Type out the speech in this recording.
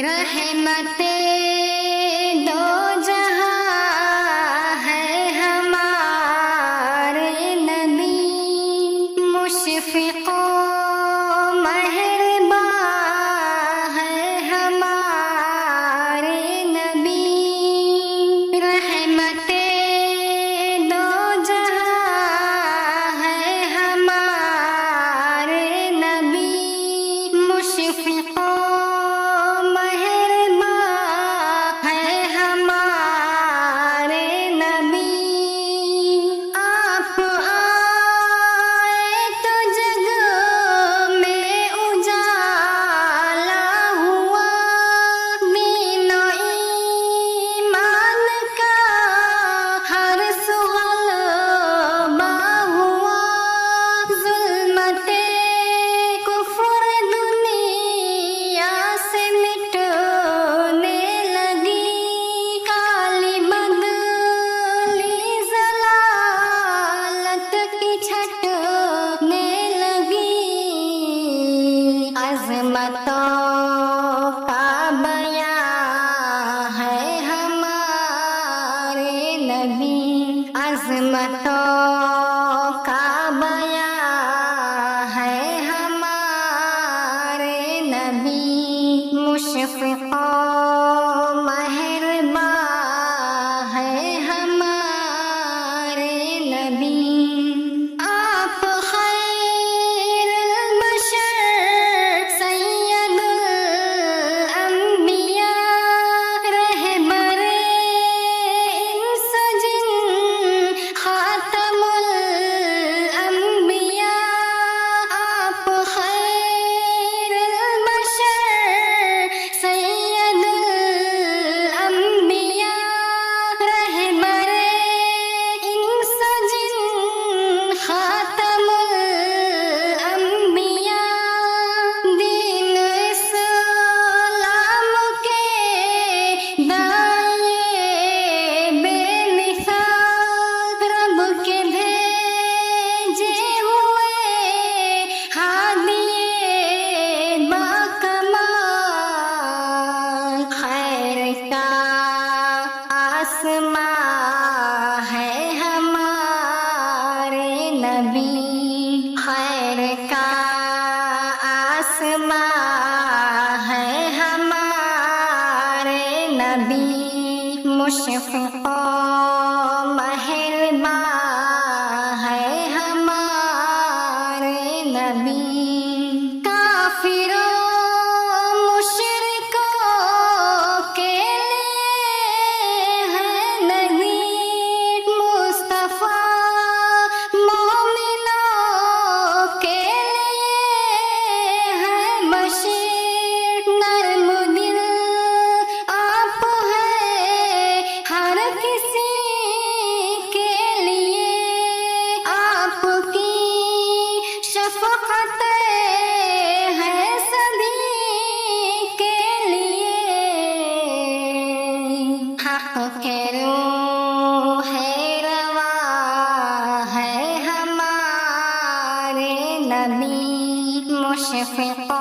رحمت دو جہاں ہے ہمارے نبی، مشفق و مہرباں ہے ہمارے نبی، رحمت دو جہاں ہے ہمارے نبی، مشفق و عظمتوں کا بیان ہے ہمارے نبی، عظمتوں کا بیان ہے ہمارے نبی، مشفق و مہرباں ہے ہمارے نبی، آپ خیر البشر سید الانبیاء، رہبر انس جن خاتم الانبیاء، آپ خیر البشر سید الانبیاء، رہبر انس جن خاتم الانبیاء، دین اسلام کے داعیے بے مثال، رب کے بھیجے ہوئے ہادی باکمال، خیر کا آسمان ہے ہمارے نبی، خیر کا آسمان ہے ہمارے نبی، مشفق و مہرباں ہے ہمارے نبی، کافروں مشرکوں کے لیے ہے نذیر، مصطفیٰ مومنوں کے لیے ہے بشیر، نرم دل آپ ہے ہر کسی کے لیے، آپ کی شفقت ہے سبھی کے لیے، حق کے روح رواں ہے ہمارے نبی، مشفق